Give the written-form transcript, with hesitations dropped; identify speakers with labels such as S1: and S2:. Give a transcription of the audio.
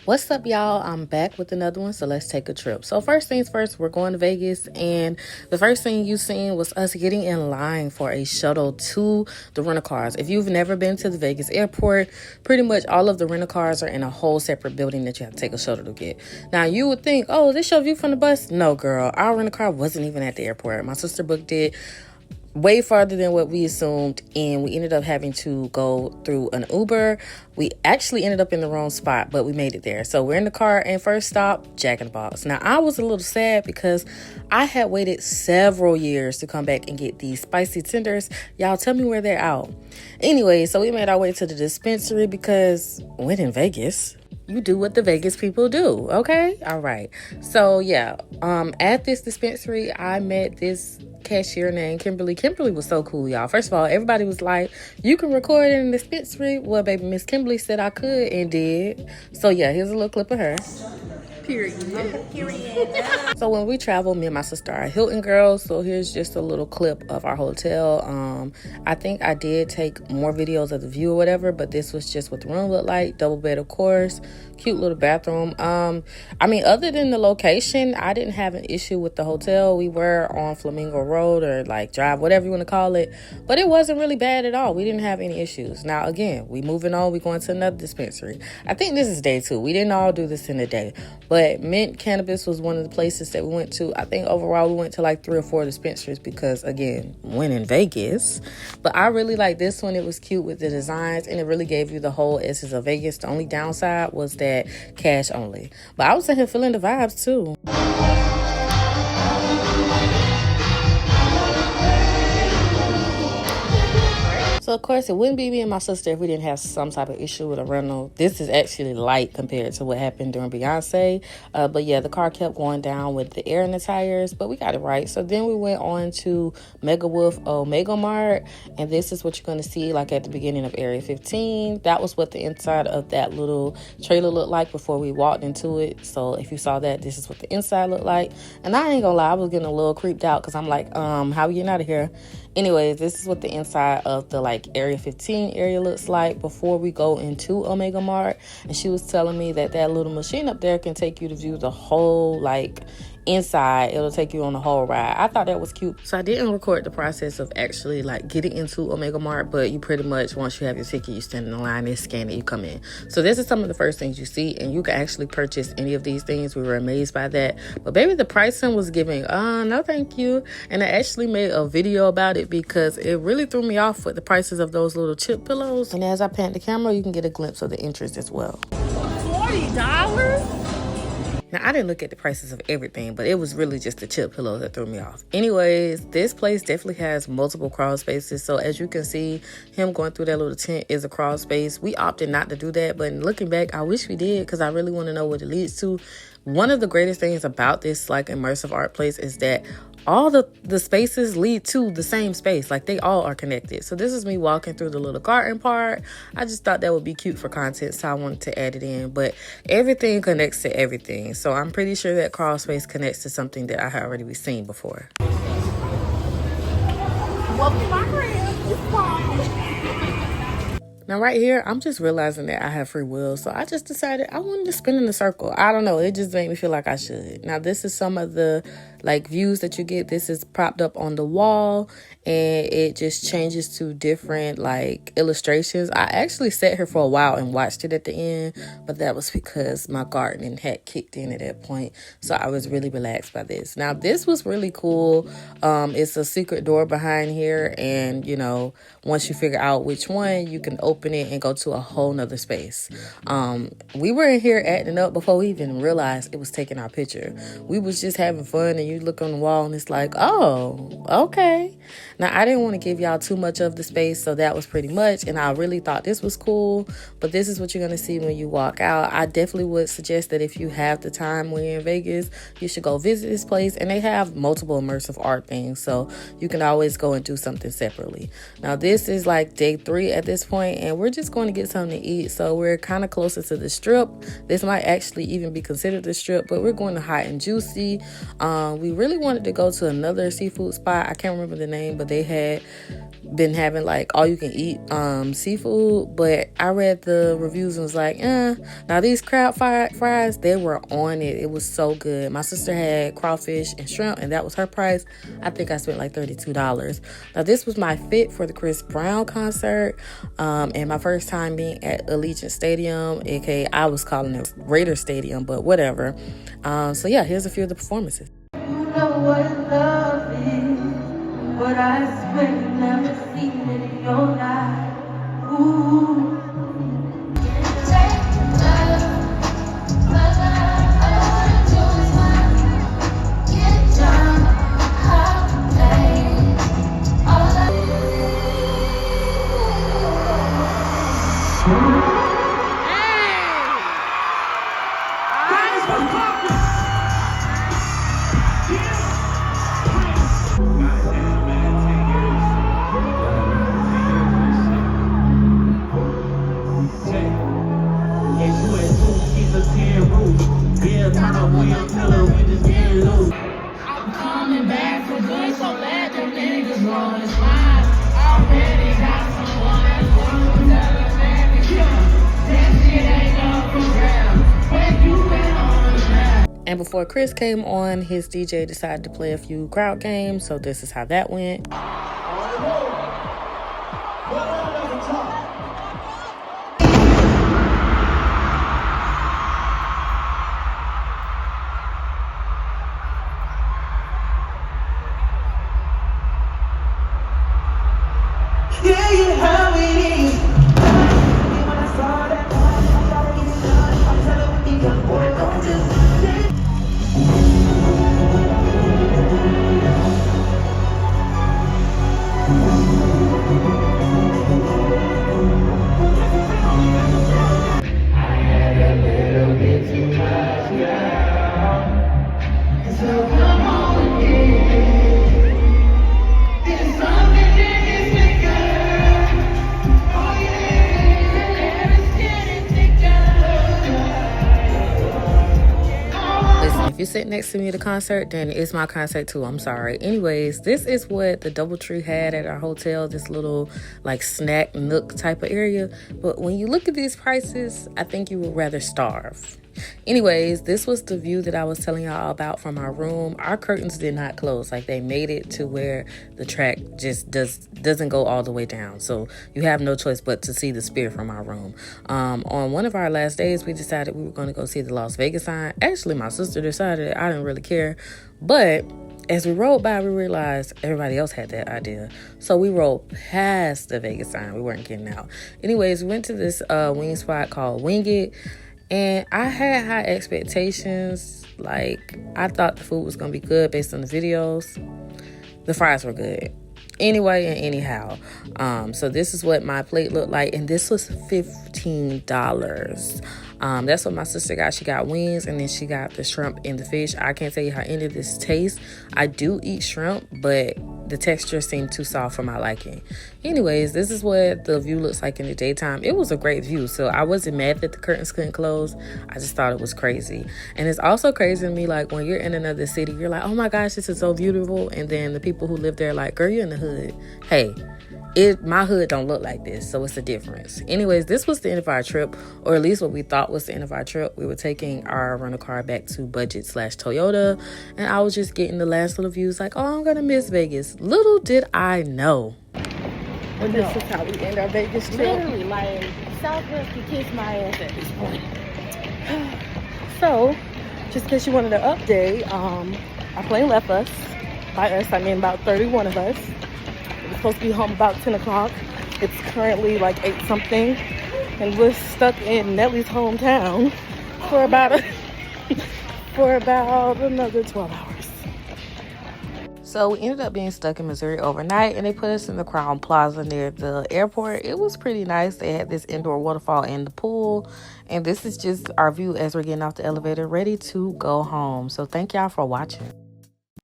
S1: What's up, y'all? I'm back with another one, so let's take a trip. So first things first, we're going to Vegas, and the first thing you seen was us getting in line for a shuttle to the rental cars. If you've never been to the Vegas airport, pretty much all of the rental cars are in a whole separate building that you have to take a shuttle to get. Now, you would think, oh, this show view from the bus? No, girl. Our rental car wasn't even at the airport. My sister booked it way farther than what we assumed, and we ended up having to go through an Uber. We actually ended up in the wrong spot, but we made it there. So we're in the car, and first stop, Jack in the Box. Now, I was a little sad because I had waited several years to come back and get these spicy tenders. Y'all tell me where they're out. Anyway, so we made our way to the dispensary because when in Vegas, you do what the Vegas people do, okay? All right. So yeah, at this dispensary, I met this cashier named Kimberly. Kimberly was so cool, y'all. First of all, everybody was like, you can record in the dispensary. Well, baby, Miss Kimberly said I could and did. So yeah, here's a little clip of her. Period. So when we travel, me and my sister are Hilton girls. So here's just a little clip of our hotel. I think I did take more videos of the view or whatever, but this was just what the room looked like. Double bed, of course. Cute little bathroom. I mean, other than the location, I didn't have an issue with the hotel. We were on Flamingo Road or like Drive, whatever you want to call it, but it wasn't really bad at all. We didn't have any issues. Now, again, we moving on. We going to another dispensary. I think this is day 2. We didn't all do this in a day, but Mint Cannabis was one of the places that we went to. I think overall we went to like 3 or 4 dispensaries because, again, when in Vegas. But I really like this one. It was cute with the designs, and it really gave you the whole essence of Vegas. The only downside was that cash only. But I was in here feeling the vibes too. So, of course, it wouldn't be me and my sister if we didn't have some type of issue with a rental. This is actually light compared to what happened during Beyonce. But, yeah, the car kept going down with the air in the tires, but we got it right. So then we went on to MEOWWOLF Omega Mart, and this is what you're going to see, like, at the beginning of Area 15. That was what the inside of that little trailer looked like before we walked into it. So if you saw that, this is what the inside looked like. And I ain't gonna lie, I was getting a little creeped out because I'm like, how we getting out of here? Anyways, this is what the inside of the like Area 15 area looks like before we go into Omega Mart. And she was telling me that that little machine up there can take you to view the whole like inside. It'll take you on the whole ride. I thought that was cute. So I didn't record the process of actually like getting into Omega Mart, but you pretty much, once you have your ticket, you stand in the line, they scan it, you come in. So this is some of the first things you see, and you can actually purchase any of these things. We were amazed by that. But baby, the pricing was giving, no thank you. And I actually made a video about it because it really threw me off with the prices of those little chip pillows. And as I pan the camera, you can get a glimpse of the interest as well. $40? Now, I didn't look at the prices of everything, but it was really just the chip pillows that threw me off. Anyways, this place definitely has multiple crawl spaces. So as you can see, him going through that little tent is a crawl space. We opted not to do that, but looking back, I wish we did because I really want to know what it leads to. One of the greatest things about this like immersive art place is that all the spaces lead to the same space. Like they all are connected. So this is me walking through the little garden part. I just thought that would be cute for content, so I wanted to add it in. But everything connects to everything. So I'm pretty sure that crawl space connects to something that I had already seen before. Welcome my Now right here, I'm just realizing that I have free will. So I just decided I wanted to spin in a circle. I don't know. It just made me feel like I should. Now this is some of the like views that you get. This is propped up on the wall and it just changes to different like illustrations. I actually sat here for a while and watched it at the end, but that was because my gardening had kicked in at that point. So I was really relaxed by this. Now this was really cool. It's a secret door behind here, and you know, once you figure out which one, you can open it and go to a whole nother space. We were in here acting up before we even realized it was taking our picture. We was just having fun, and you look on the wall and it's like, oh, okay. Now I didn't want to give y'all too much of the space, so that was pretty much, and I really thought this was cool. But this is what you're gonna see when you walk out. I definitely would suggest that if you have the time when you're in Vegas, you should go visit this place, and they have multiple immersive art things, so you can always go and do something separately. Now this is like day 3 at this point, and we're just going to get something to eat. So we're kind of closer to the strip. This might actually even be considered the strip, but we're going to Hot and Juicy. we really wanted to go to another seafood spot. I can't remember the name, but they had been having like all you can eat seafood, but I read the reviews and was like, now these crab fries, they were on it. It was so good. My sister had crawfish and shrimp, and that was her price. I think I spent like $32. Now this was my fit for the Chris Brown concert, and my first time being at Allegiant Stadium, aka I was calling it Raider Stadium, but whatever. So yeah, here's a few of the performances.
S2: You know what love is, but I swear you've never seen it in your life. Ooh.
S1: And before Chris came on, his DJ decided to play a few crowd games, so this is how that went. If you sit next to me at a concert, then it's my concert too. I'm sorry. Anyways, this is what the DoubleTree had at our hotel, this little like snack nook type of area. But when you look at these prices, I think you would rather starve. Anyways, this was the view that I was telling y'all about from our room. Our curtains did not close. Like, they made it to where the track just doesn't go all the way down. So you have no choice but to see the Spirit from our room. On one of our last days, we decided we were going to go see the Las Vegas sign. Actually, my sister decided. I didn't really care. But as we rode by, we realized everybody else had that idea. So we rode past the Vegas sign. We weren't getting out. Anyways, we went to this wing spot called Wing It. And I had high expectations. Like, I thought the food was going to be good based on the videos. The fries were good. Anyway and anyhow. So this is what my plate looked like. And this was $15. That's what my sister got. She got wings, and then she got the shrimp and the fish. I can't tell you how any of this tastes. I do eat shrimp, but the texture seemed too soft for my liking. Anyways, this is what the view looks like in the daytime. It was a great view, so I wasn't mad that the curtains couldn't close. I just thought it was crazy. And it's also crazy to me, like, when you're in another city, you're like, oh my gosh, this is so beautiful. And then the people who live there are like, girl, you're in the hood. Hey, my hood don't look like this, so it's a difference. Anyways, this was the end of our trip, or at least what we thought was the end of our trip. We were taking our rental car back to Budget/Toyota, and I was just getting the last little views like, oh, I'm gonna miss Vegas. Little did I know.
S3: And this is how we end our Vegas trip.
S2: Literally, like, Southwest can kiss my ass at this point.
S3: So, just in case you wanted an update, our plane left us. By us, I mean about 31 of us. We were supposed to be home about 10 o'clock. It's currently like 8 something. And we're stuck in Nellie's hometown for about another 12 hours.
S1: So we ended up being stuck in Missouri overnight, and they put us in the Crown Plaza near the airport. It was pretty nice. They had this indoor waterfall and the pool. And this is just our view as we're getting off the elevator, ready to go home. So thank y'all for watching.